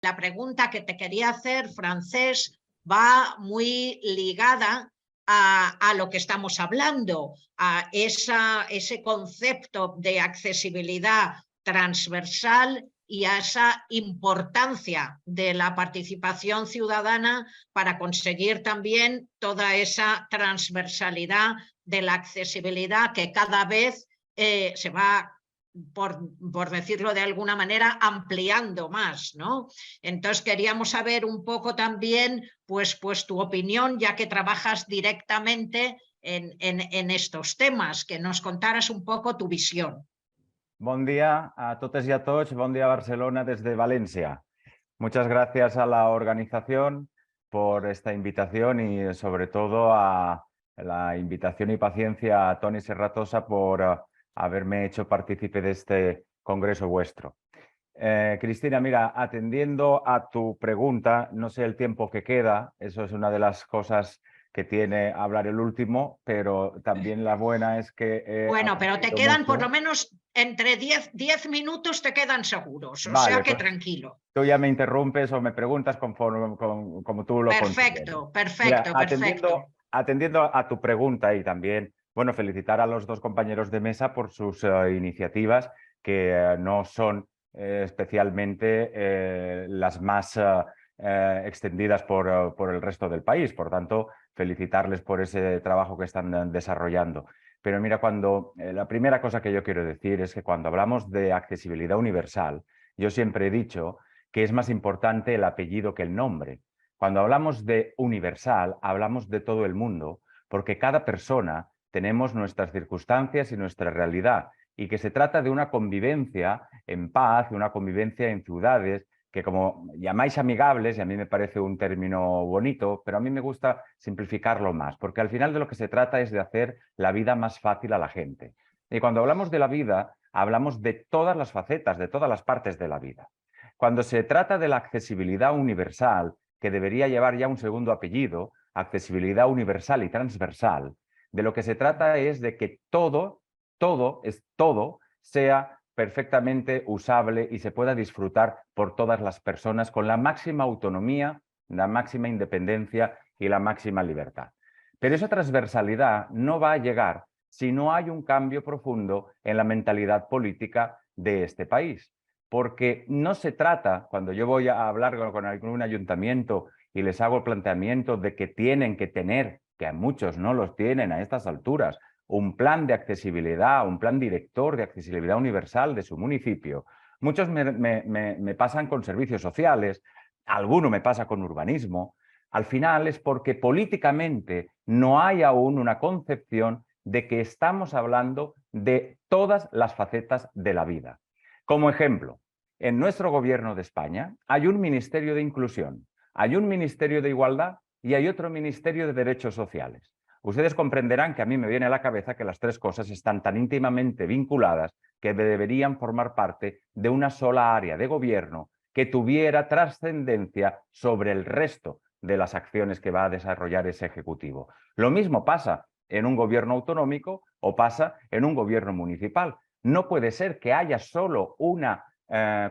la pregunta que te quería hacer, Francés, va muy ligada a lo que estamos hablando, a ese concepto de accesibilidad transversal y a esa importancia de la participación ciudadana para conseguir también toda esa transversalidad de la accesibilidad que cada vez se va, por decirlo de alguna manera, ampliando más, ¿no? Entonces queríamos saber un poco también pues tu opinión, ya que trabajas directamente en estos temas, que nos contaras un poco tu visión. Bon dia a totes y a tots, bon dia a Barcelona desde Valencia. Muchas gracias a la organización por esta invitación y sobre todo a la invitación y paciencia a Toni Serratosa por haberme hecho partícipe de este congreso vuestro. Cristina, mira, atendiendo a tu pregunta, no sé el tiempo que queda, eso es una de las cosas que tiene hablar el último, pero también la buena es que... Bueno, pero te quedan mucho. por lo menos entre 10 minutos te quedan seguros, o vale, sea que pues, tranquilo. Tú ya me interrumpes o me preguntas conforme, como tú lo consideres. Perfecto. Atendiendo a tu pregunta y también, bueno, felicitar a los dos compañeros de mesa por sus iniciativas que no son especialmente las más extendidas por el resto del país. Por tanto, felicitarles por ese trabajo que están desarrollando. Pero mira, la primera cosa que yo quiero decir es que cuando hablamos de accesibilidad universal, yo siempre he dicho que es más importante el apellido que el nombre. Cuando hablamos de universal, hablamos de todo el mundo, porque cada persona tenemos nuestras circunstancias y nuestra realidad, y que se trata de una convivencia en paz, de una convivencia en ciudades, que como llamáis amigables, y a mí me parece un término bonito, pero a mí me gusta simplificarlo más, porque al final de lo que se trata es de hacer la vida más fácil a la gente. Y cuando hablamos de la vida, hablamos de todas las facetas, de todas las partes de la vida. Cuando se trata de la accesibilidad universal, que debería llevar ya un segundo apellido, accesibilidad universal y transversal, de lo que se trata es de que todo sea perfectamente usable y se pueda disfrutar por todas las personas con la máxima autonomía, la máxima independencia y la máxima libertad. Pero esa transversalidad no va a llegar si no hay un cambio profundo en la mentalidad política de este país. Porque no se trata, cuando yo voy a hablar con algún ayuntamiento y les hago el planteamiento de que tienen que tener, que a muchos no los tienen a estas alturas, un plan de accesibilidad, un plan director de accesibilidad universal de su municipio. Muchos me pasan con servicios sociales, alguno me pasa con urbanismo. Al final es porque políticamente no hay aún una concepción de que estamos hablando de todas las facetas de la vida. Como ejemplo, en nuestro gobierno de España hay un Ministerio de Inclusión, hay un Ministerio de Igualdad y hay otro Ministerio de Derechos Sociales. Ustedes comprenderán que a mí me viene a la cabeza que las tres cosas están tan íntimamente vinculadas que deberían formar parte de una sola área de gobierno que tuviera trascendencia sobre el resto de las acciones que va a desarrollar ese Ejecutivo. Lo mismo pasa en un gobierno autonómico o pasa en un gobierno municipal. No puede ser que haya solo una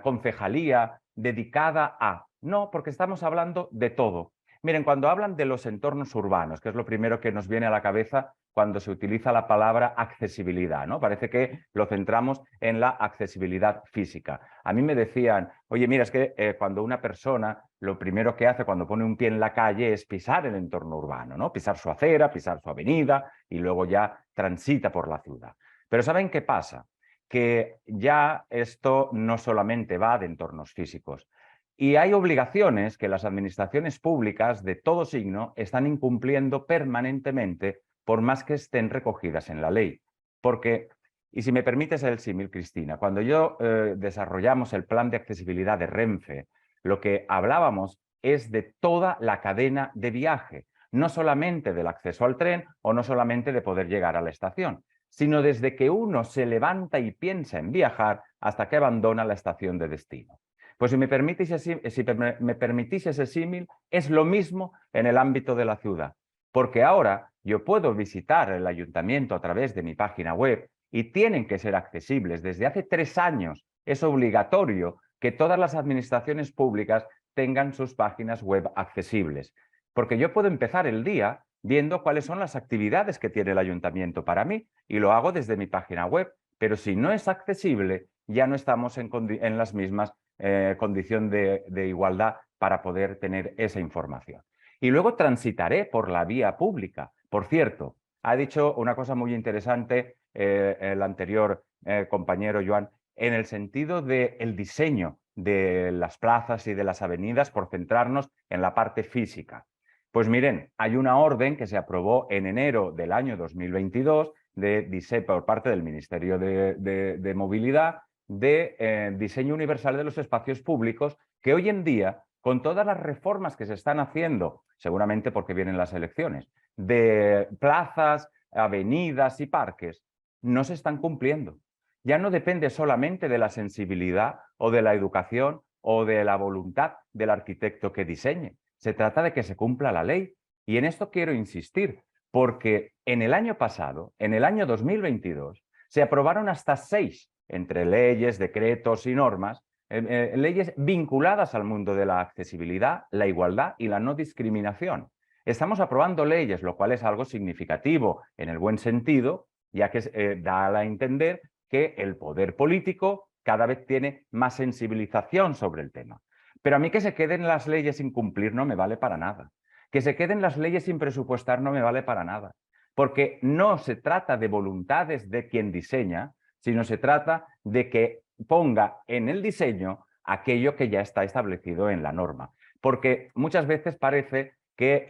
concejalía dedicada a... No, porque estamos hablando de todo. Miren, cuando hablan de los entornos urbanos, que es lo primero que nos viene a la cabeza cuando se utiliza la palabra accesibilidad, ¿no? Parece que lo centramos en la accesibilidad física. A mí me decían, oye, mira, es que cuando una persona lo primero que hace cuando pone un pie en la calle es pisar el entorno urbano, ¿no? Pisar su acera, pisar su avenida y luego ya transita por la ciudad. Pero ¿saben qué pasa? Que ya esto no solamente va de entornos físicos. Y hay obligaciones que las administraciones públicas de todo signo están incumpliendo permanentemente por más que estén recogidas en la ley. Porque, y si me permites el símil, Cristina, cuando desarrollamos el plan de accesibilidad de Renfe, lo que hablábamos es de toda la cadena de viaje, no solamente del acceso al tren o no solamente de poder llegar a la estación, sino desde que uno se levanta y piensa en viajar hasta que abandona la estación de destino. Pues si me permitís ese símil, es lo mismo en el ámbito de la ciudad, porque ahora yo puedo visitar el ayuntamiento a través de mi página web y tienen que ser accesibles. Desde hace 3 años es obligatorio que todas las administraciones públicas tengan sus páginas web accesibles. Porque yo puedo empezar el día viendo cuáles son las actividades que tiene el ayuntamiento para mí y lo hago desde mi página web, pero si no es accesible ya no estamos en las mismas condiciones de igualdad para poder tener esa información. Y luego transitaré por la vía pública. Por cierto, ha dicho una cosa muy interesante el anterior compañero Joan, en el sentido del diseño de las plazas y de las avenidas por centrarnos en la parte física. Pues miren, hay una orden que se aprobó en enero del año 2022 por parte del Ministerio de Movilidad de diseño universal de los espacios públicos que hoy en día, con todas las reformas que se están haciendo, seguramente porque vienen las elecciones, de plazas, avenidas y parques, no se están cumpliendo. Ya no depende solamente de la sensibilidad o de la educación o de la voluntad del arquitecto que diseñe. Se trata de que se cumpla la ley. Y en esto quiero insistir, porque en el año pasado, en el año 2022, se aprobaron hasta 6, entre leyes, decretos y normas, leyes vinculadas al mundo de la accesibilidad, la igualdad y la no discriminación. Estamos aprobando leyes, lo cual es algo significativo en el buen sentido, ya que da a entender que el poder político cada vez tiene más sensibilización sobre el tema. Pero a mí que se queden las leyes sin cumplir no me vale para nada. Que se queden las leyes sin presupuestar no me vale para nada. Porque no se trata de voluntades de quien diseña, sino se trata de que ponga en el diseño aquello que ya está establecido en la norma. Porque muchas veces parece que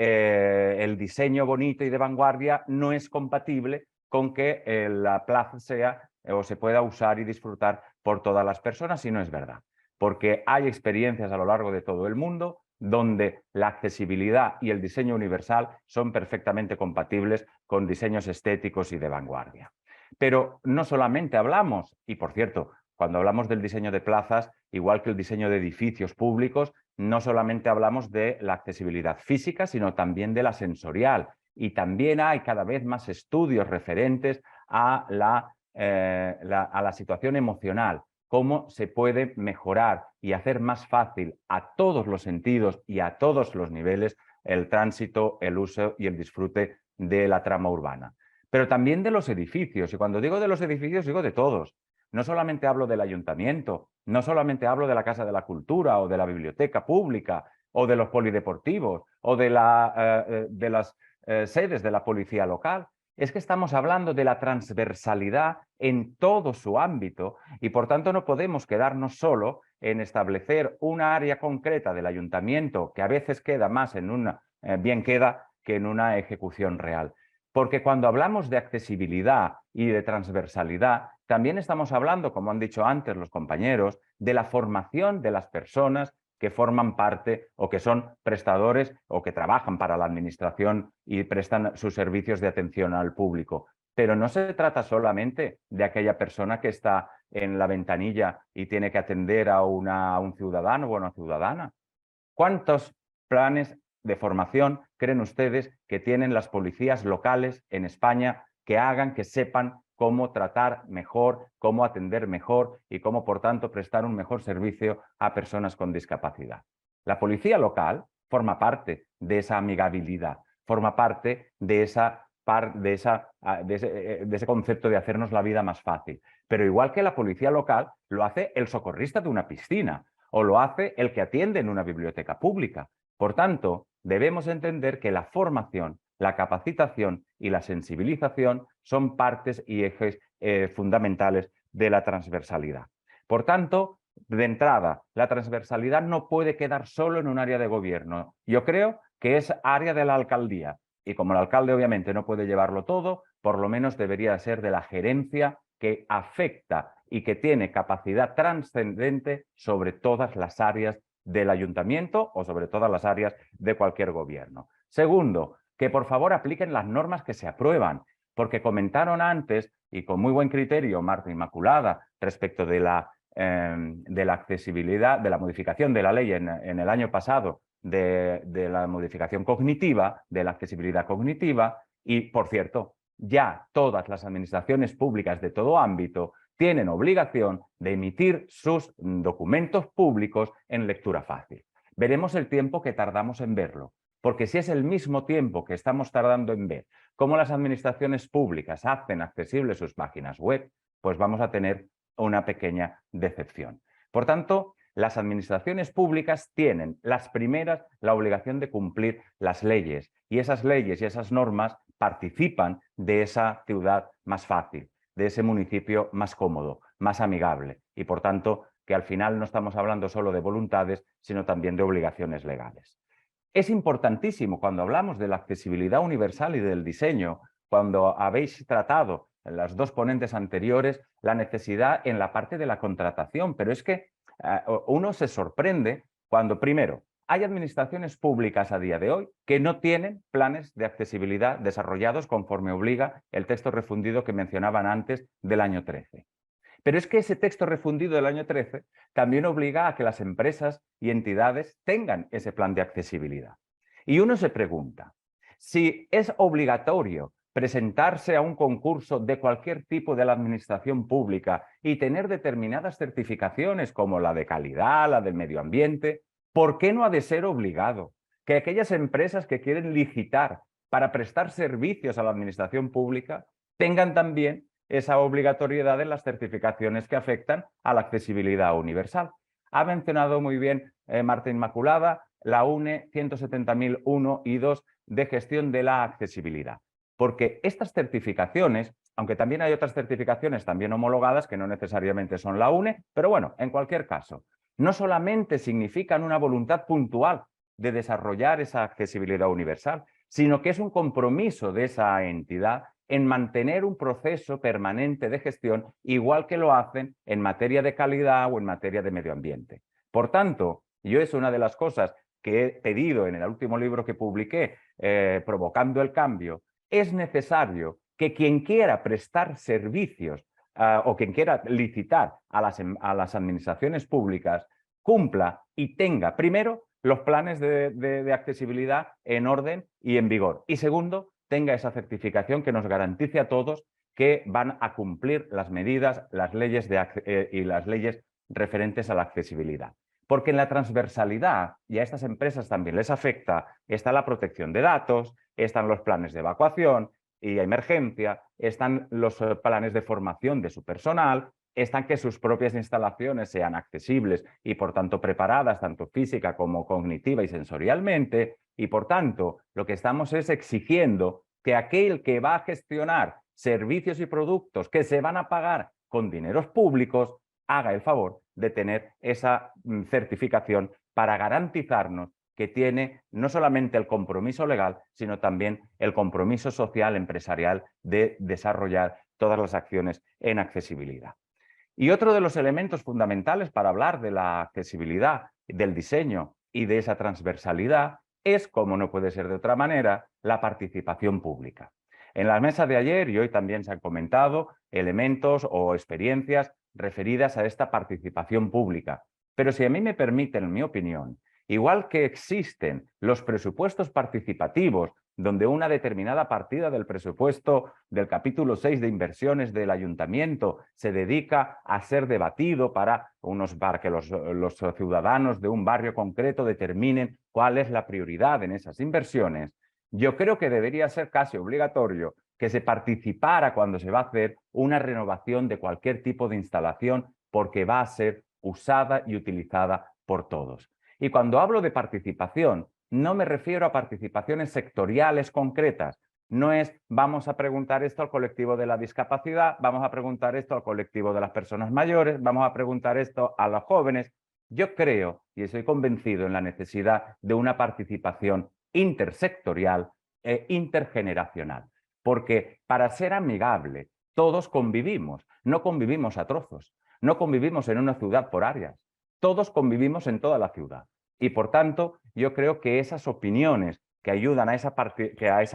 el diseño bonito y de vanguardia no es compatible con que la plaza sea o se pueda usar y disfrutar por todas las personas, y no es verdad. Porque hay experiencias a lo largo de todo el mundo donde la accesibilidad y el diseño universal son perfectamente compatibles con diseños estéticos y de vanguardia. Pero no solamente hablamos, y por cierto, cuando hablamos del diseño de plazas, igual que el diseño de edificios públicos, no solamente hablamos de la accesibilidad física, sino también de la sensorial. Y también hay cada vez más estudios referentes a la situación emocional, cómo se puede mejorar y hacer más fácil a todos los sentidos y a todos los niveles el tránsito, el uso y el disfrute de la trama urbana. Pero también de los edificios, y cuando digo de los edificios digo de todos. No solamente hablo del ayuntamiento, no solamente hablo de la Casa de la Cultura o de la biblioteca pública o de los polideportivos o de las sedes de la policía local. Es que estamos hablando de la transversalidad en todo su ámbito y por tanto no podemos quedarnos solo en establecer una área concreta del ayuntamiento que a veces queda más en una, bien queda que en una ejecución real. Porque cuando hablamos de accesibilidad y de transversalidad, también estamos hablando, como han dicho antes los compañeros, de la formación de las personas que forman parte o que son prestadores o que trabajan para la administración y prestan sus servicios de atención al público. Pero no se trata solamente de aquella persona que está en la ventanilla y tiene que atender a un ciudadano o a una ciudadana. ¿Cuántos planes de formación creen ustedes que tienen las policías locales en España que hagan que sepan cómo tratar mejor, cómo atender mejor y cómo, por tanto, prestar un mejor servicio a personas con discapacidad? La policía local forma parte de esa amigabilidad, forma parte de ese concepto de hacernos la vida más fácil. Pero igual que la policía local, lo hace el socorrista de una piscina o lo hace el que atiende en una biblioteca pública. Por tanto, debemos entender que la formación, la capacitación y la sensibilización son partes y ejes fundamentales de la transversalidad. Por tanto, de entrada, la transversalidad no puede quedar solo en un área de gobierno. Yo creo que es área de la alcaldía. Y como el alcalde obviamente no puede llevarlo todo, por lo menos debería ser de la gerencia que afecta y que tiene capacidad trascendente sobre todas las áreas del ayuntamiento o sobre todas las áreas de cualquier gobierno. Segundo, que por favor apliquen las normas que se aprueban, porque comentaron antes, y con muy buen criterio, Marta Inmaculada, respecto de la accesibilidad, de la modificación de la ley en el año pasado, de la modificación cognitiva, de la accesibilidad cognitiva, y por cierto, ya todas las administraciones públicas de todo ámbito tienen obligación de emitir sus documentos públicos en lectura fácil. veremos el tiempo que tardamos en verlo. Porque si es el mismo tiempo que estamos tardando en ver cómo las administraciones públicas hacen accesibles sus páginas web, pues vamos a tener una pequeña decepción. Por tanto, las administraciones públicas tienen las primeras la obligación de cumplir las leyes y esas leyes y esas normas participan de esa ciudad más fácil, de ese municipio más cómodo, más amigable y por tanto que al final no estamos hablando solo de voluntades, sino también de obligaciones legales. Es importantísimo cuando hablamos de la accesibilidad universal y del diseño, cuando habéis tratado en las dos ponentes anteriores la necesidad en la parte de la contratación, pero es que uno se sorprende cuando, primero, hay administraciones públicas a día de hoy que no tienen planes de accesibilidad desarrollados conforme obliga el texto refundido que mencionaban antes del año 13. Pero es que ese texto refundido del año 13 también obliga a que las empresas y entidades tengan ese plan de accesibilidad. Y uno se pregunta, si es obligatorio presentarse a un concurso de cualquier tipo de la administración pública y tener determinadas certificaciones como la de calidad, la del medio ambiente, ¿por qué no ha de ser obligado que aquellas empresas que quieren licitar para prestar servicios a la administración pública tengan también esa obligatoriedad en las certificaciones que afectan a la accesibilidad universal? Ha mencionado muy bien Marta Inmaculada la UNE 170.001 y 2 de gestión de la accesibilidad. Porque estas certificaciones, aunque también hay otras certificaciones también homologadas que no necesariamente son la UNE, pero bueno, en cualquier caso, no solamente significan una voluntad puntual de desarrollar esa accesibilidad universal, sino que es un compromiso de esa entidad en mantener un proceso permanente de gestión, igual que lo hacen en materia de calidad o en materia de medio ambiente. Por tanto, yo es una de las cosas que he pedido en el último libro que publiqué, Provocando el Cambio. Es necesario que quien quiera prestar servicios o quien quiera licitar a las administraciones públicas cumpla y tenga, primero, los planes de accesibilidad en orden y en vigor. Y segundo, tenga esa certificación que nos garantice a todos que van a cumplir las medidas, las leyes y las leyes referentes a la accesibilidad. Porque en la transversalidad, y a estas empresas también les afecta, está la protección de datos, están los planes de evacuación y emergencia, están los planes de formación de su personal, están que sus propias instalaciones sean accesibles y por tanto preparadas tanto física como cognitiva y sensorialmente, y por tanto lo que estamos es exigiendo que aquel que va a gestionar servicios y productos que se van a pagar con dineros públicos haga el favor de tener esa certificación para garantizarnos que tiene no solamente el compromiso legal, sino también el compromiso social empresarial de desarrollar todas las acciones en accesibilidad. Y otro de los elementos fundamentales para hablar de la accesibilidad, del diseño y de esa transversalidad es, como no puede ser de otra manera, la participación pública. En la mesa de ayer y hoy también se han comentado elementos o experiencias referidas a esta participación pública. Pero si a mí me permiten, en mi opinión, igual que existen los presupuestos participativos, donde una determinada partida del presupuesto del capítulo 6 de inversiones del ayuntamiento se dedica a ser debatido para que los ciudadanos de un barrio concreto determinen cuál es la prioridad en esas inversiones, yo creo que debería ser casi obligatorio que se participara cuando se va a hacer una renovación de cualquier tipo de instalación, porque va a ser usada y utilizada por todos. Y cuando hablo de participación, no me refiero a participaciones sectoriales concretas. No es vamos a preguntar esto al colectivo de la discapacidad, vamos a preguntar esto al colectivo de las personas mayores, vamos a preguntar esto a los jóvenes. Yo creo y estoy convencido en la necesidad de una participación intersectorial e intergeneracional. Porque para ser amigable, todos convivimos, no convivimos a trozos, no convivimos en una ciudad por áreas, todos convivimos en toda la ciudad. Y por tanto, yo creo que esas opiniones que ayudan a esa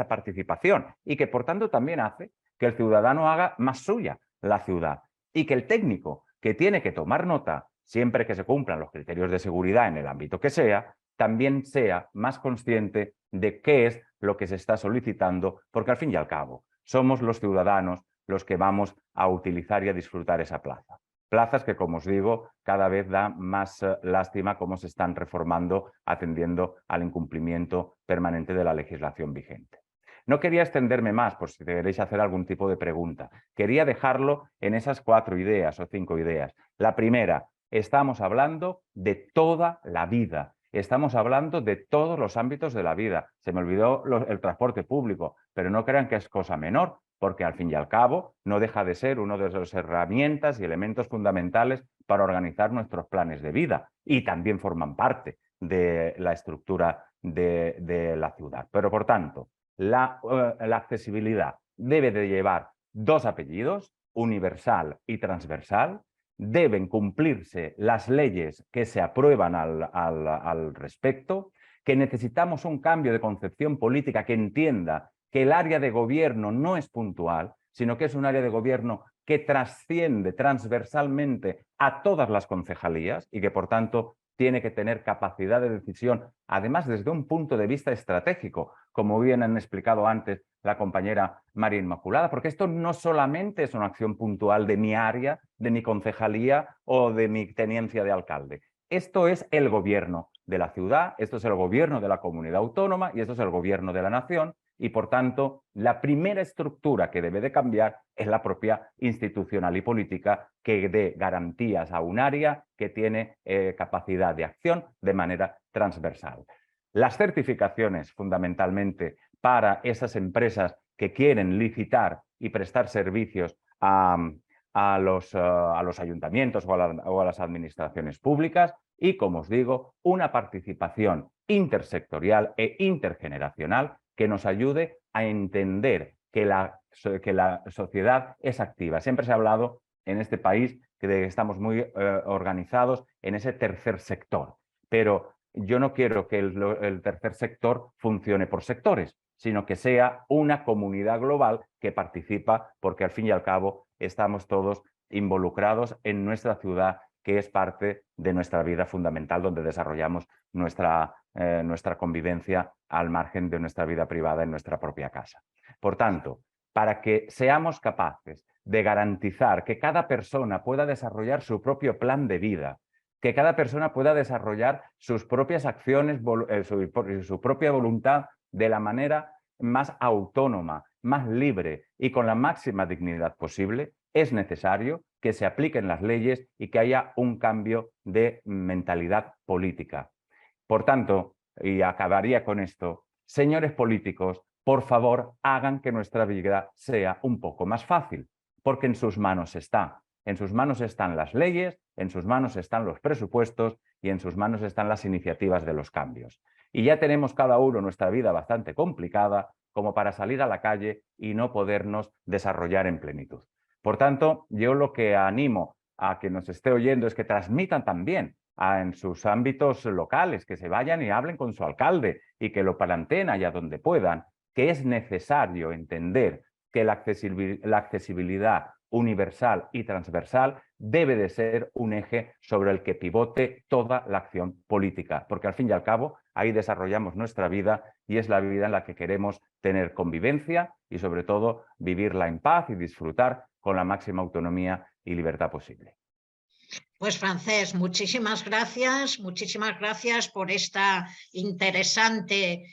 participación y que por tanto también hace que el ciudadano haga más suya la ciudad y que el técnico que tiene que tomar nota, siempre que se cumplan los criterios de seguridad en el ámbito que sea, también sea más consciente de qué es lo que se está solicitando, porque al fin y al cabo somos los ciudadanos los que vamos a utilizar y a disfrutar esa plaza. plazas que, como os digo, cada vez da más lástima cómo se están reformando atendiendo al incumplimiento permanente de la legislación vigente. No quería extenderme más, por si queréis hacer algún tipo de pregunta. Quería dejarlo en esas 4 ideas o 5 ideas. La primera, estamos hablando de toda la vida. Estamos hablando de todos los ámbitos de la vida. Se me olvidó el transporte público, pero no crean que es cosa menor, porque al fin y al cabo no deja de ser una de las herramientas y elementos fundamentales para organizar nuestros planes de vida y también forman parte de la estructura de la ciudad. Pero, por tanto, la accesibilidad debe de llevar 2 apellidos, universal y transversal. Deben cumplirse las leyes que se aprueban al respecto, que necesitamos un cambio de concepción política que entienda que el área de gobierno no es puntual, sino que es un área de gobierno que trasciende transversalmente a todas las concejalías y que, por tanto, tiene que tener capacidad de decisión, además desde un punto de vista estratégico, como bien han explicado antes la compañera María Inmaculada, porque esto no solamente es una acción puntual de mi área, de mi concejalía o de mi tenencia de alcalde. Esto es el gobierno de la ciudad, esto es el gobierno de la comunidad autónoma y esto es el gobierno de la nación y, por tanto, la primera estructura que debe de cambiar es la propia institucional y política que dé garantías a un área que tiene capacidad de acción de manera transversal. Las certificaciones, fundamentalmente, para esas empresas que quieren licitar y prestar servicios a los ayuntamientos o a las administraciones públicas y, como os digo, una participación intersectorial e intergeneracional que nos ayude a entender que la sociedad es activa. Siempre se ha hablado en este país que estamos muy organizados en ese tercer sector, pero yo no quiero que el tercer sector funcione por sectores, sino que sea una comunidad global que participa, porque al fin y al cabo estamos todos involucrados en nuestra ciudad, que es parte de nuestra vida fundamental, donde desarrollamos nuestra convivencia al margen de nuestra vida privada en nuestra propia casa. Por tanto, para que seamos capaces de garantizar que cada persona pueda desarrollar su propio plan de vida, que cada persona pueda desarrollar sus propias acciones, su propia voluntad de la manera más autónoma, más libre y con la máxima dignidad posible, es necesario que se apliquen las leyes y que haya un cambio de mentalidad política. Por tanto, y acabaría con esto, señores políticos, por favor, hagan que nuestra vida sea un poco más fácil, porque en sus manos está. En sus manos están las leyes, en sus manos están los presupuestos y en sus manos están las iniciativas de los cambios. Y ya tenemos cada uno nuestra vida bastante complicada como para salir a la calle y no podernos desarrollar en plenitud. Por tanto, yo lo que animo a que nos esté oyendo es que transmitan también en sus ámbitos locales, que se vayan y hablen con su alcalde y que lo planteen allá donde puedan, que es necesario entender que la accesibilidad universal y transversal debe de ser un eje sobre el que pivote toda la acción política, porque al fin y al cabo ahí desarrollamos nuestra vida y es la vida en la que queremos tener convivencia y sobre todo vivirla en paz y disfrutar con la máxima autonomía y libertad posible. Pues Francesc, muchísimas gracias por esta interesante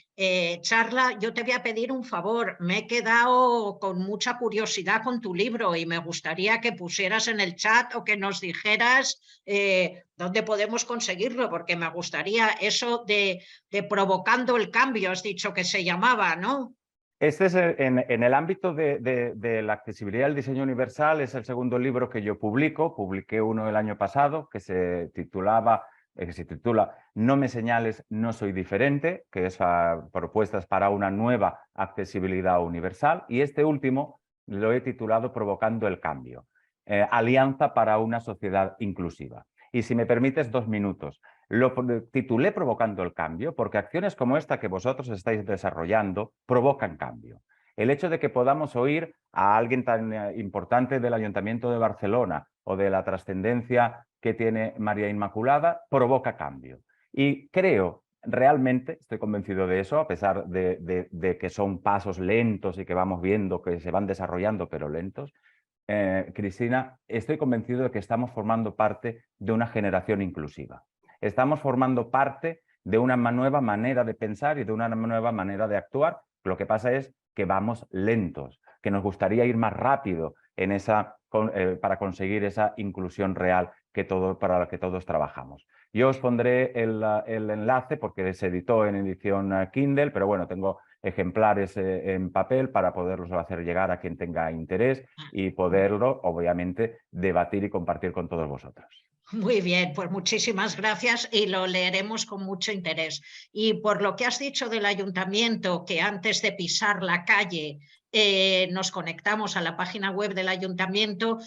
charla. Yo te voy a pedir un favor, me he quedado con mucha curiosidad con tu libro y me gustaría que pusieras en el chat o que nos dijeras dónde podemos conseguirlo, porque me gustaría eso de Provocando el Cambio, has dicho que se llamaba, ¿no? Este es en el ámbito de la accesibilidad del diseño universal, es el segundo libro que yo publico. Publiqué uno el año pasado que se titula No me señales, no soy diferente, que es propuestas para una nueva accesibilidad universal. Y este último lo he titulado Provocando el Cambio, Alianza para una sociedad inclusiva. Y si me permites 2 minutos. Lo titulé Provocando el Cambio porque acciones como esta que vosotros estáis desarrollando provocan cambio. El hecho de que podamos oír a alguien tan importante del Ayuntamiento de Barcelona o de la trascendencia que tiene María Inmaculada provoca cambio. Y creo, realmente, estoy convencido de eso, a pesar de que son pasos lentos y que vamos viendo que se van desarrollando, pero lentos, Cristina, estoy convencido de que estamos formando parte de una generación inclusiva. Estamos formando parte de una nueva manera de pensar y de una nueva manera de actuar. Lo que pasa es que vamos lentos, que nos gustaría ir más rápido en para conseguir esa inclusión real para la que todos trabajamos. Yo os pondré el enlace porque se editó en edición Kindle, pero bueno, tengo ejemplares en papel para poderlos hacer llegar a quien tenga interés y poderlo, obviamente, debatir y compartir con todos vosotros. Muy bien, pues muchísimas gracias y lo leeremos con mucho interés. Y por lo que has dicho del ayuntamiento, que antes de pisar la calle nos conectamos a la página web del ayuntamiento,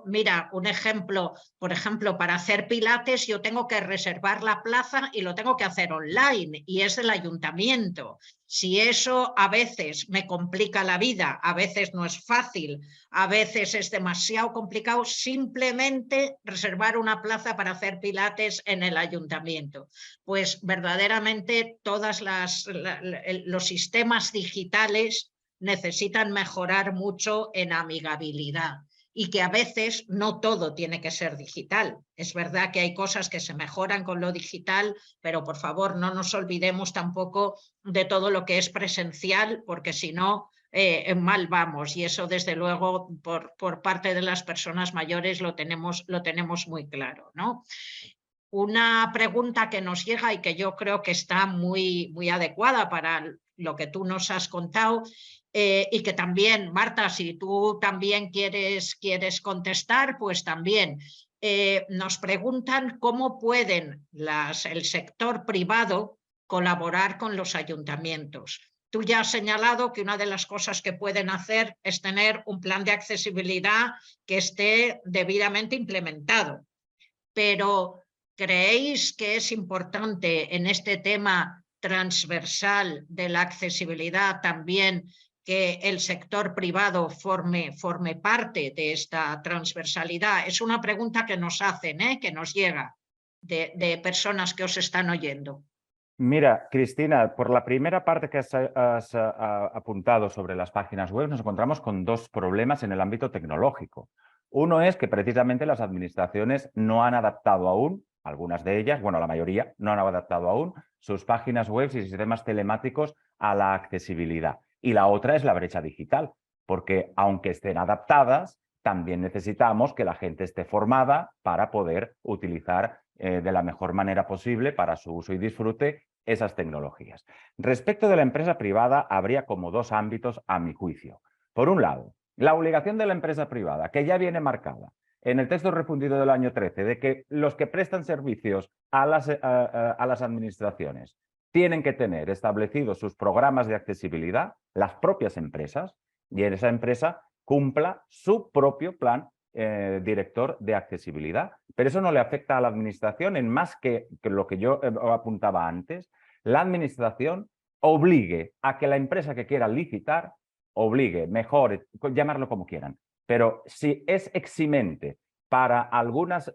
mira, un ejemplo, por ejemplo, para hacer pilates yo tengo que reservar la plaza y lo tengo que hacer online y es del ayuntamiento. Si eso a veces me complica la vida, a veces no es fácil, a veces es demasiado complicado, simplemente reservar una plaza para hacer pilates en el ayuntamiento. Pues verdaderamente todos los sistemas digitales necesitan mejorar mucho en amigabilidad y que a veces no todo tiene que ser digital. Es verdad que hay cosas que se mejoran con lo digital, pero por favor no nos olvidemos tampoco de todo lo que es presencial, porque si no, mal vamos. Y eso, desde luego, por parte de las personas mayores lo tenemos muy claro, ¿no? Una pregunta que nos llega y que yo creo que está muy, muy adecuada para lo que tú nos has contado y que también, Marta, si tú también quieres contestar, pues también. Nos preguntan cómo pueden el sector privado colaborar con los ayuntamientos. Tú ya has señalado que una de las cosas que pueden hacer es tener un plan de accesibilidad que esté debidamente implementado. Pero ¿creéis que es importante en este tema transversal de la accesibilidad también que el sector privado forme parte de esta transversalidad? Es una pregunta que nos hacen, que nos llega de personas que os están oyendo. Mira, Cristina, por la primera parte que has apuntado sobre las páginas web, nos encontramos con dos problemas en el ámbito tecnológico. Uno es que precisamente las administraciones no han adaptado aún, algunas de ellas, bueno, la mayoría, no han adaptado aún sus páginas web y sistemas telemáticos a la accesibilidad. Y la otra es la brecha digital, porque aunque estén adaptadas, también necesitamos que la gente esté formada para poder utilizar de la mejor manera posible para su uso y disfrute esas tecnologías. Respecto de la empresa privada, habría como dos ámbitos a mi juicio. Por un lado, la obligación de la empresa privada, que ya viene marcada en el texto refundido del año 13, de que los que prestan servicios a las administraciones tienen que tener establecidos sus programas de accesibilidad, las propias empresas, y en esa empresa cumpla su propio plan director de accesibilidad. Pero eso no le afecta a la administración en más que lo que yo apuntaba antes. La administración obligue a que la empresa que quiera licitar, obligue, mejore, llamarlo como quieran. Pero si es eximente para algunas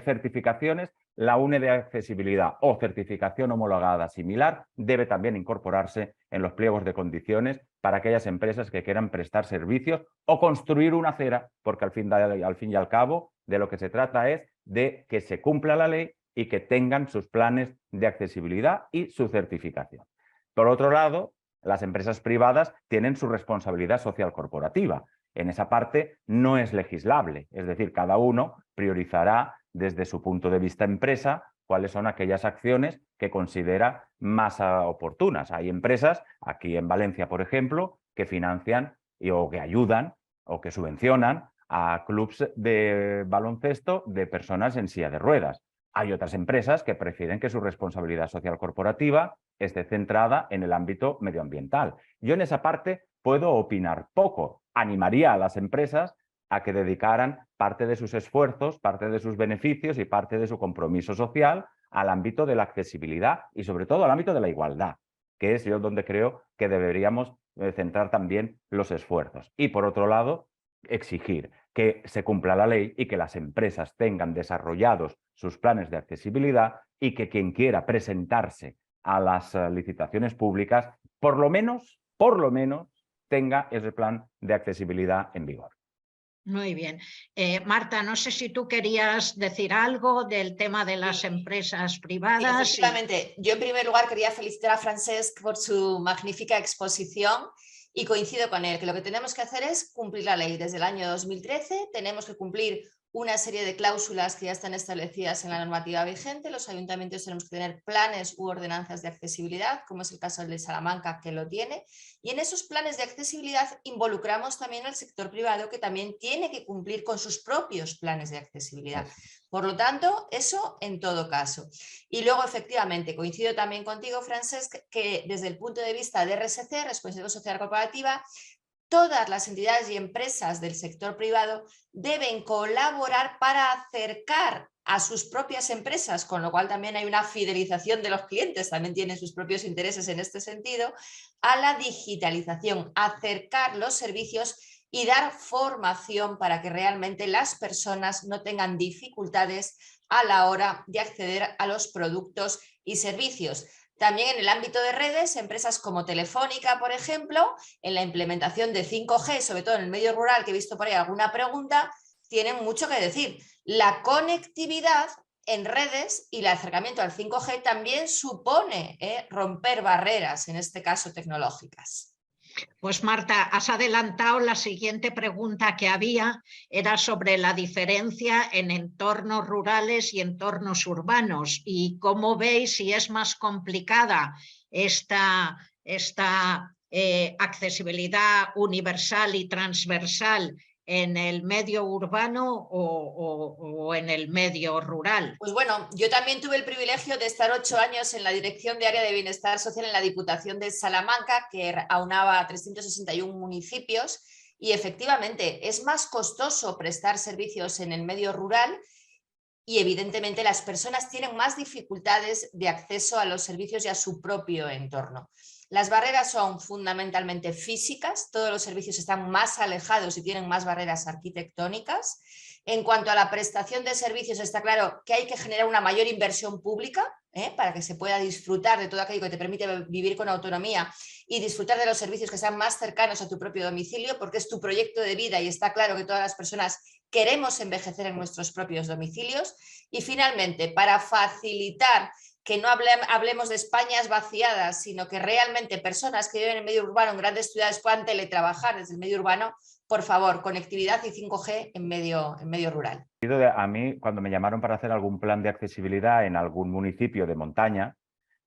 certificaciones, la UNE de accesibilidad o certificación homologada similar debe también incorporarse en los pliegos de condiciones para aquellas empresas que quieran prestar servicios o construir una acera, porque al fin y al cabo de lo que se trata es de que se cumpla la ley y que tengan sus planes de accesibilidad y su certificación. Por otro lado, las empresas privadas tienen su responsabilidad social corporativa. En esa parte no es legislable, es decir, cada uno priorizará desde su punto de vista empresa cuáles son aquellas acciones que considera más oportunas. Hay empresas, aquí en Valencia, por ejemplo, que financian o que ayudan o que subvencionan a clubs de baloncesto de personas en silla de ruedas. Hay otras empresas que prefieren que su responsabilidad social corporativa esté centrada en el ámbito medioambiental. Yo en esa parte puedo opinar poco. Animaría a las empresas a que dedicaran parte de sus esfuerzos, parte de sus beneficios y parte de su compromiso social al ámbito de la accesibilidad y sobre todo al ámbito de la igualdad, que es yo donde creo que deberíamos centrar también los esfuerzos. Y por otro lado, exigir que se cumpla la ley y que las empresas tengan desarrollados sus planes de accesibilidad y que quien quiera presentarse a las licitaciones públicas, por lo menos, tenga ese plan de accesibilidad en vigor. Muy bien. Marta, no sé si tú querías decir algo del tema de las empresas Sí, privadas. efectivamente. Yo en primer lugar quería felicitar a Francesc por su magnífica exposición y coincido con él, que lo que tenemos que hacer es cumplir la ley. Desde el año 2013 tenemos que cumplir una serie de cláusulas que ya están establecidas en la normativa vigente. Los ayuntamientos tenemos que tener planes u ordenanzas de accesibilidad, como es el caso del de Salamanca, que lo tiene. Y en esos planes de accesibilidad involucramos también al sector privado, que también tiene que cumplir con sus propios planes de accesibilidad. Por lo tanto, eso en todo caso. Y luego, efectivamente, coincido también contigo, Francesc, que desde el punto de vista de RSC, Responsabilidad Social Corporativa, todas las entidades y empresas del sector privado deben colaborar para acercar a sus propias empresas, con lo cual también hay una fidelización de los clientes, también tienen sus propios intereses en este sentido, a la digitalización, acercar los servicios y dar formación para que realmente las personas no tengan dificultades a la hora de acceder a los productos y servicios. También en el ámbito de redes, empresas como Telefónica, por ejemplo, en la implementación de 5G, sobre todo en el medio rural, que he visto por ahí alguna pregunta, tienen mucho que decir. La conectividad en redes y el acercamiento al 5G también supone romper barreras, en este caso tecnológicas. Pues Marta, has adelantado la siguiente pregunta que había, era sobre la diferencia en entornos rurales y entornos urbanos y cómo veis si es más complicada esta accesibilidad universal y transversal en el medio urbano o en el medio rural. Pues bueno, yo también tuve el privilegio de estar 8 años en la Dirección de Área de Bienestar Social en la Diputación de Salamanca, que aunaba 361 municipios, y efectivamente es más costoso prestar servicios en el medio rural y evidentemente las personas tienen más dificultades de acceso a los servicios y a su propio entorno. Las barreras son fundamentalmente físicas, todos los servicios están más alejados y tienen más barreras arquitectónicas. En cuanto a la prestación de servicios, está claro que hay que generar una mayor inversión pública para que se pueda disfrutar de todo aquello que te permite vivir con autonomía y disfrutar de los servicios que sean más cercanos a tu propio domicilio, porque es tu proyecto de vida y está claro que todas las personas queremos envejecer en nuestros propios domicilios. Y finalmente, para facilitar que no hablemos de Españas vaciadas, sino que realmente personas que viven en el medio urbano, en grandes ciudades, puedan teletrabajar desde el medio urbano, por favor, conectividad y 5G en medio rural. A mí, cuando me llamaron para hacer algún plan de accesibilidad en algún municipio de montaña,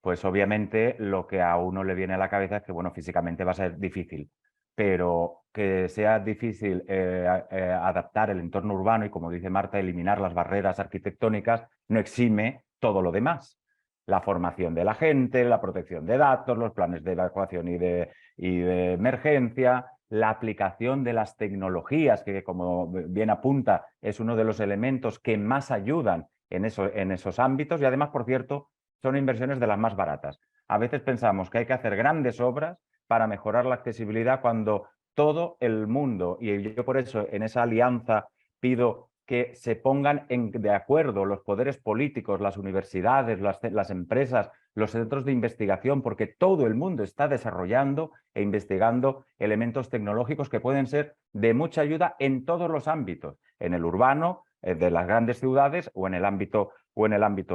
pues obviamente lo que a uno le viene a la cabeza es que, bueno, físicamente va a ser difícil, pero que sea difícil adaptar el entorno urbano y, como dice Marta, eliminar las barreras arquitectónicas no exime todo lo demás. La formación de la gente, la protección de datos, los planes de evacuación y de emergencia, la aplicación de las tecnologías, que como bien apunta, es uno de los elementos que más ayudan en esos ámbitos y además, por cierto, son inversiones de las más baratas. A veces pensamos que hay que hacer grandes obras para mejorar la accesibilidad cuando todo el mundo, y yo por eso en esa alianza pido que se pongan de acuerdo los poderes políticos, las universidades, las empresas, los centros de investigación, porque todo el mundo está desarrollando e investigando elementos tecnológicos que pueden ser de mucha ayuda en todos los ámbitos, en el urbano, de las grandes ciudades o en el ámbito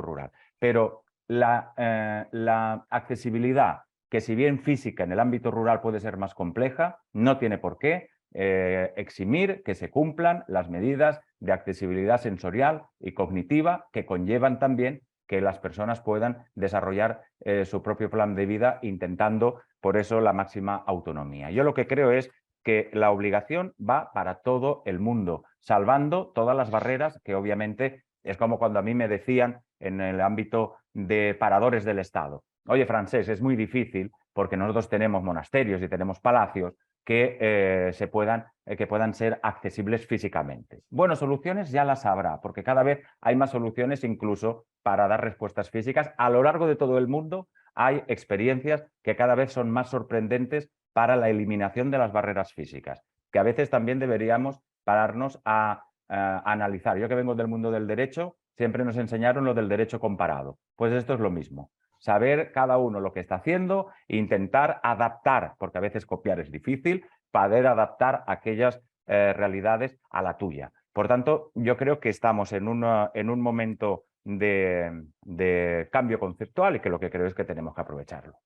rural. Pero la accesibilidad, que si bien física en el ámbito rural puede ser más compleja, no tiene por qué eximir que se cumplan las medidas de accesibilidad sensorial y cognitiva que conllevan también que las personas puedan desarrollar su propio plan de vida, intentando por eso la máxima autonomía. Yo lo que creo es que la obligación va para todo el mundo, salvando todas las barreras que obviamente es como cuando a mí me decían en el ámbito de paradores del Estado. Oye, Francesc, es muy difícil porque nosotros tenemos monasterios y tenemos palacios que puedan ser accesibles físicamente. Bueno, soluciones ya las habrá, porque cada vez hay más soluciones incluso para dar respuestas físicas. A lo largo de todo el mundo hay experiencias que cada vez son más sorprendentes para la eliminación de las barreras físicas, que a veces también deberíamos pararnos a analizar. Yo que vengo del mundo del derecho, siempre nos enseñaron lo del derecho comparado. Pues esto es lo mismo. Saber cada uno lo que está haciendo e intentar adaptar, porque a veces copiar es difícil, poder adaptar aquellas realidades a la tuya. Por tanto, yo creo que estamos en un momento de cambio conceptual y que lo que creo es que tenemos que aprovecharlo.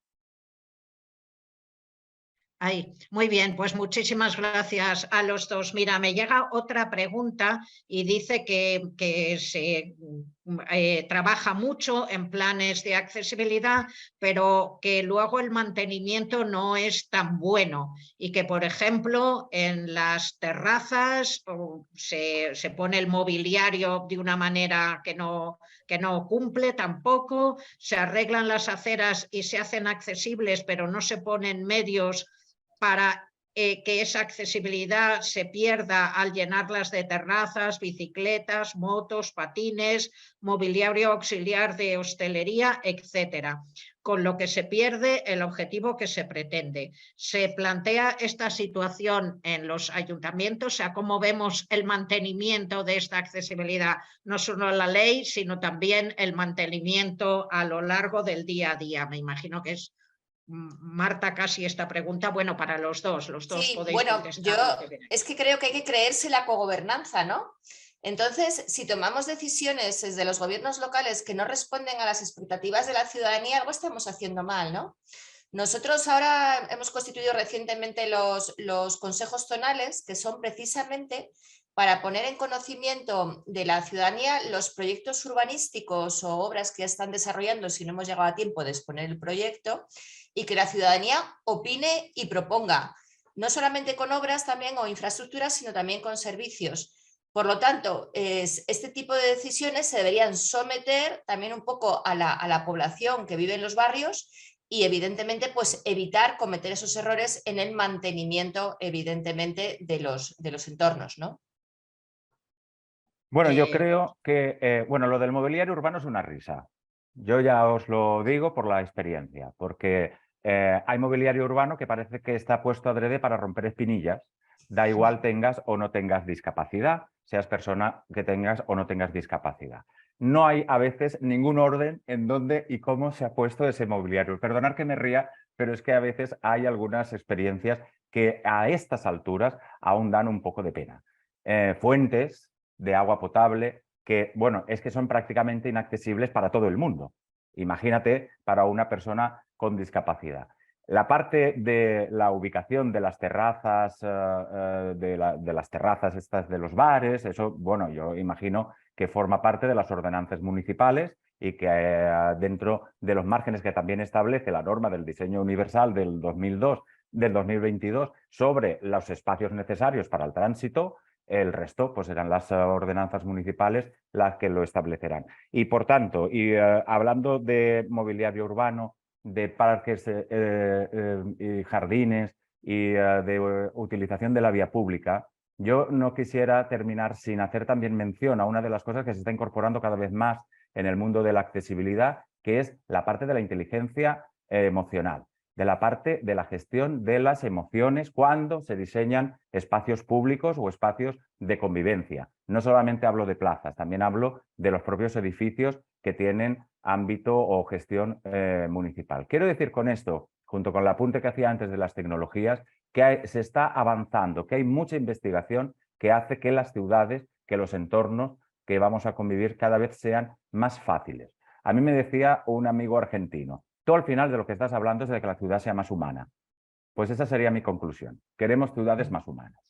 Ay, muy bien, pues muchísimas gracias a los dos. Mira, me llega otra pregunta y dice que se trabaja mucho en planes de accesibilidad, pero que luego el mantenimiento no es tan bueno y que, por ejemplo, en las terrazas se pone el mobiliario de una manera que no cumple tampoco, se arreglan las aceras y se hacen accesibles, pero no se ponen medios para que esa accesibilidad se pierda al llenarlas de terrazas, bicicletas, motos, patines, mobiliario auxiliar de hostelería, etcétera, con lo que se pierde el objetivo que se pretende. Se plantea esta situación en los ayuntamientos, o sea, cómo vemos el mantenimiento de esta accesibilidad, no solo la ley, sino también el mantenimiento a lo largo del día a día. Me imagino que es Marta casi esta pregunta, bueno, para los dos Sí, podéis bueno, contestar. es que creo que hay que creerse la cogobernanza, ¿no? Entonces, si tomamos decisiones desde los gobiernos locales que no responden a las expectativas de la ciudadanía, algo estamos haciendo mal, ¿no? Nosotros ahora hemos constituido recientemente los consejos zonales, que son precisamente para poner en conocimiento de la ciudadanía los proyectos urbanísticos o obras que ya están desarrollando si no hemos llegado a tiempo de exponer el proyecto, y que la ciudadanía opine y proponga, no solamente con obras también o infraestructuras, sino también con servicios. Por lo tanto, este tipo de decisiones se deberían someter también un poco a la población que vive en los barrios y evidentemente pues evitar cometer esos errores en el mantenimiento evidentemente de los entornos, ¿no? Bueno, yo creo que bueno, lo del mobiliario urbano es una risa. Yo ya os lo digo por la experiencia, porque hay mobiliario urbano que parece que está puesto adrede para romper espinillas. Da igual tengas o no tengas discapacidad, seas persona que tengas o no tengas discapacidad. No hay a veces ningún orden en dónde y cómo se ha puesto ese mobiliario. Perdonad que me ría, pero es que a veces hay algunas experiencias que a estas alturas aún dan un poco de pena. Fuentes de agua potable que, bueno, es que son prácticamente inaccesibles para todo el mundo. Imagínate para una persona con discapacidad. La parte de la ubicación de las terrazas, de las terrazas estas de los bares, eso, bueno, yo imagino que forma parte de las ordenanzas municipales y que dentro de los márgenes que también establece la norma del diseño universal del 2022 sobre los espacios necesarios para el tránsito, el resto pues serán las ordenanzas municipales las que lo establecerán. Y por tanto, hablando de mobiliario urbano, de parques y jardines y de utilización de la vía pública, yo no quisiera terminar sin hacer también mención a una de las cosas que se está incorporando cada vez más en el mundo de la accesibilidad, que es la parte de la inteligencia emocional, de la parte de la gestión de las emociones cuando se diseñan espacios públicos o espacios de convivencia. No solamente hablo de plazas, también hablo de los propios edificios que tienen ámbito o gestión municipal. Quiero decir con esto, junto con el apunte que hacía antes de las tecnologías, que se está avanzando, que hay mucha investigación que hace que las ciudades, que los entornos que vamos a convivir cada vez sean más fáciles. A mí me decía un amigo argentino, tú al final de lo que estás hablando es de que la ciudad sea más humana. Pues esa sería mi conclusión. Queremos ciudades más humanas.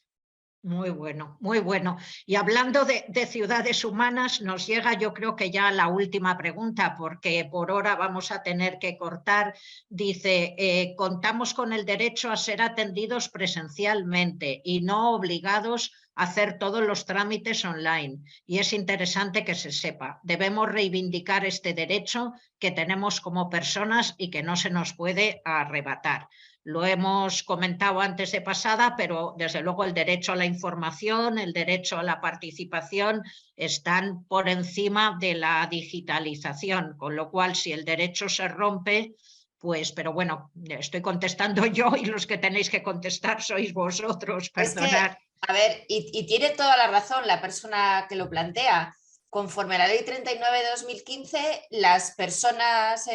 Muy bueno, muy bueno. Y hablando de ciudades humanas, nos llega yo creo que ya la última pregunta, porque por hora vamos a tener que cortar. Dice, contamos con el derecho a ser atendidos presencialmente y no obligados a hacer todos los trámites online. Y es interesante que se sepa. Debemos reivindicar este derecho que tenemos como personas y que no se nos puede arrebatar. Lo hemos comentado antes de pasada, pero desde luego el derecho a la información, el derecho a la participación están por encima de la digitalización, con lo cual si el derecho se rompe, pues, pero bueno, estoy contestando yo y los que tenéis que contestar sois vosotros, perdonad. Es que, a ver, y tiene toda la razón la persona que lo plantea. Conforme a la ley 39 de 2015, las personas,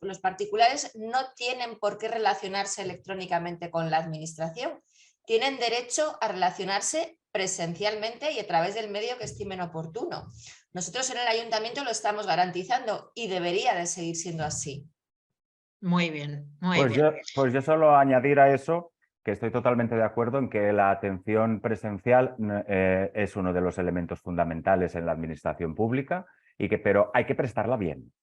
los particulares, no tienen por qué relacionarse electrónicamente con la administración. Tienen derecho a relacionarse presencialmente y a través del medio que estimen oportuno. Nosotros en el ayuntamiento lo estamos garantizando y debería de seguir siendo así. Muy bien, muy bien. Pues yo solo añadir a eso que estoy totalmente de acuerdo en que la atención presencial es uno de los elementos fundamentales en la administración pública, pero hay que prestarla bien,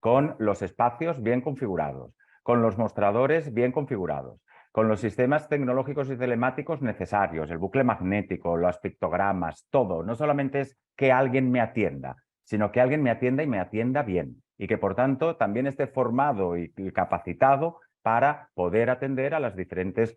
con los espacios bien configurados, con los mostradores bien configurados, con los sistemas tecnológicos y telemáticos necesarios, el bucle magnético, los pictogramas, todo. No solamente es que alguien me atienda, sino que alguien me atienda y me atienda bien, y que por tanto también esté formado y capacitado para poder atender a las diferentes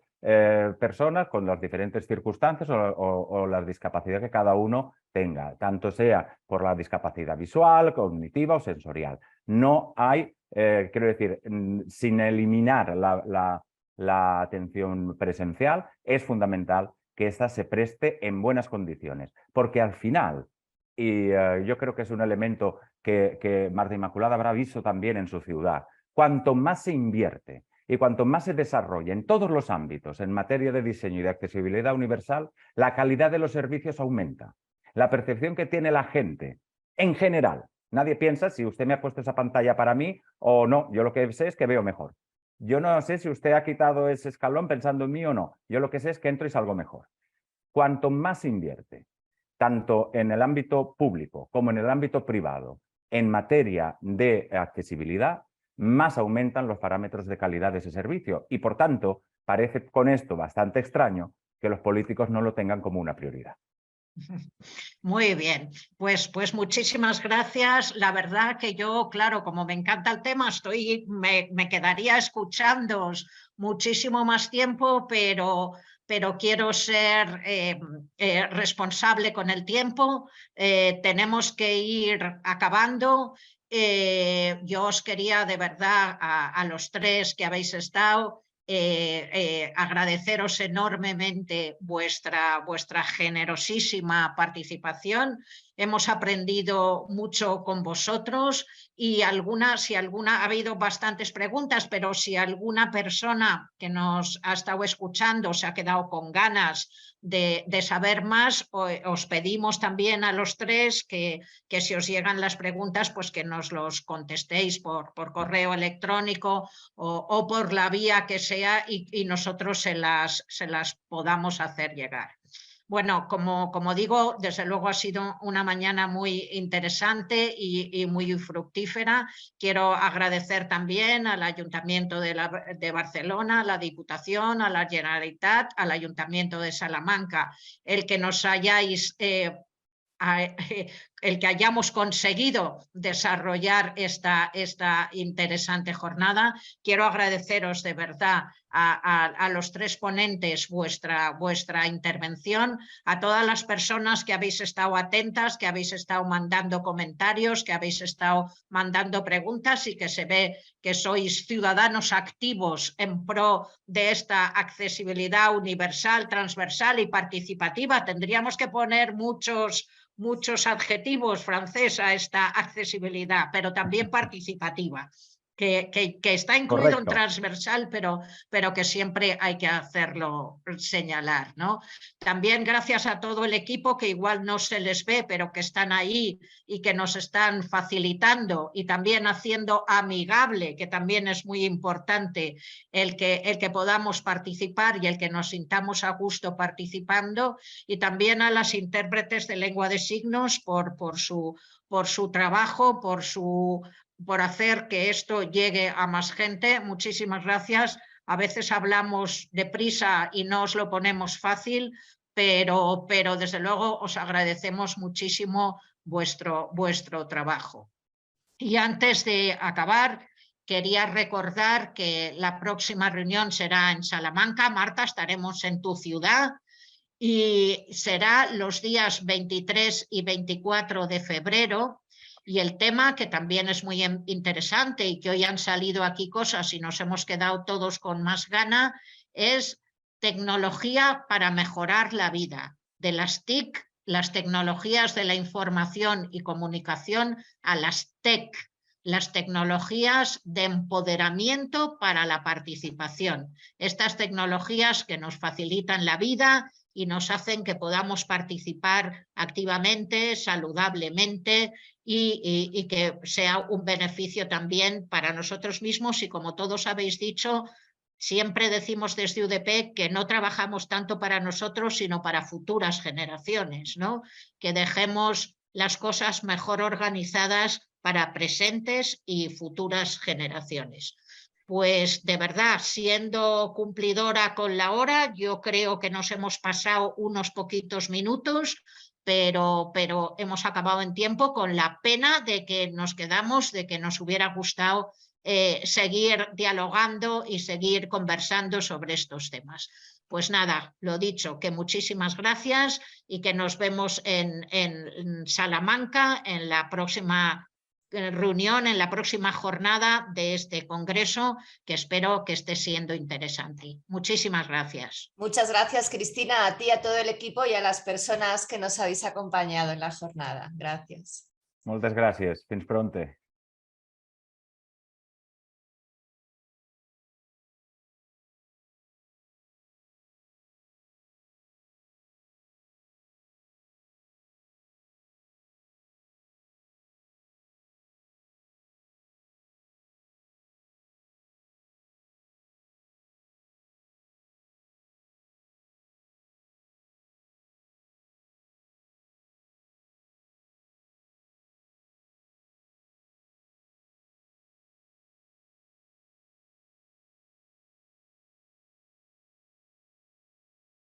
personas con las diferentes circunstancias o las discapacidades que cada uno tenga, tanto sea por la discapacidad visual, cognitiva o sensorial. No hay, quiero decir, sin eliminar la atención presencial, es fundamental que ésta se preste en buenas condiciones, porque al final, y yo creo que es un elemento que Marta Inmaculada habrá visto también en su ciudad, cuanto más se invierte y cuanto más se desarrolla en todos los ámbitos en materia de diseño y de accesibilidad universal, la calidad de los servicios aumenta. La percepción que tiene la gente en general. Nadie piensa si usted me ha puesto esa pantalla para mí o no. Yo lo que sé es que veo mejor. Yo no sé si usted ha quitado ese escalón pensando en mí o no. Yo lo que sé es que entro y salgo mejor. Cuanto más se invierte, tanto en el ámbito público como en el ámbito privado, en materia de accesibilidad, más aumentan los parámetros de calidad de ese servicio. Y por tanto, parece con esto bastante extraño que los políticos no lo tengan como una prioridad. Muy bien, pues muchísimas gracias. La verdad que yo, claro, como me encanta el tema, me quedaría escuchándoos muchísimo más tiempo, pero quiero ser responsable con el tiempo. Tenemos que ir acabando. Yo os quería de verdad a los tres que habéis estado agradeceros enormemente vuestra generosísima participación. Hemos aprendido mucho con vosotros y ha habido bastantes preguntas, pero si alguna persona que nos ha estado escuchando se ha quedado con ganas de saber más, os pedimos también a los tres que si os llegan las preguntas, pues que nos los contestéis por correo electrónico o por la vía que sea y nosotros se las podamos hacer llegar. Bueno, como digo, desde luego ha sido una mañana muy interesante y muy fructífera. Quiero agradecer también al Ayuntamiento de Barcelona, a la Diputación, a la Generalitat, al Ayuntamiento de Salamanca, el que nos hayáis el que hayamos conseguido desarrollar esta interesante jornada. Quiero agradeceros de verdad a los tres ponentes vuestra intervención, a todas las personas que habéis estado atentas, que habéis estado mandando comentarios, que habéis estado mandando preguntas y que se ve que sois ciudadanos activos en pro de esta accesibilidad universal, transversal y participativa. Tendríamos que poner muchos adjetivos, Francés, a esta accesibilidad, pero también participativa, que está incluido en transversal, pero que siempre hay que hacerlo señalar, ¿no? También gracias a todo el equipo que igual no se les ve, pero que están ahí y que nos están facilitando y también haciendo amigable, que también es muy importante el que podamos participar y el que nos sintamos a gusto participando, y también a las intérpretes de lengua de signos por su trabajo, por hacer que esto llegue a más gente. Muchísimas gracias. A veces hablamos deprisa y no os lo ponemos fácil, pero desde luego os agradecemos muchísimo vuestro trabajo. Y antes de acabar, quería recordar que la próxima reunión será en Salamanca. Marta, estaremos en tu ciudad y será los días 23 y 24 de febrero. Y el tema, que también es muy interesante y que hoy han salido aquí cosas y nos hemos quedado todos con más gana, es tecnología para mejorar la vida. De las TIC, las tecnologías de la información y comunicación, a las TEC, las tecnologías de empoderamiento para la participación. Estas tecnologías que nos facilitan la vida, y nos hacen que podamos participar activamente, saludablemente y que sea un beneficio también para nosotros mismos. Y como todos habéis dicho, siempre decimos desde UDP que no trabajamos tanto para nosotros, sino para futuras generaciones, ¿no? Que dejemos las cosas mejor organizadas para presentes y futuras generaciones. Pues de verdad, siendo cumplidora con la hora, yo creo que nos hemos pasado unos poquitos minutos, pero hemos acabado en tiempo, con la pena de que nos quedamos, de que nos hubiera gustado seguir dialogando y seguir conversando sobre estos temas. Pues nada, lo dicho, que muchísimas gracias y que nos vemos en Salamanca en la próxima reunión, en la próxima jornada de este congreso, que espero que esté siendo interesante. Muchísimas gracias. Muchas gracias, Cristina, a ti, a todo el equipo y a las personas que nos habéis acompañado en la jornada. Gracias. Moltes gràcies. Fins pronte.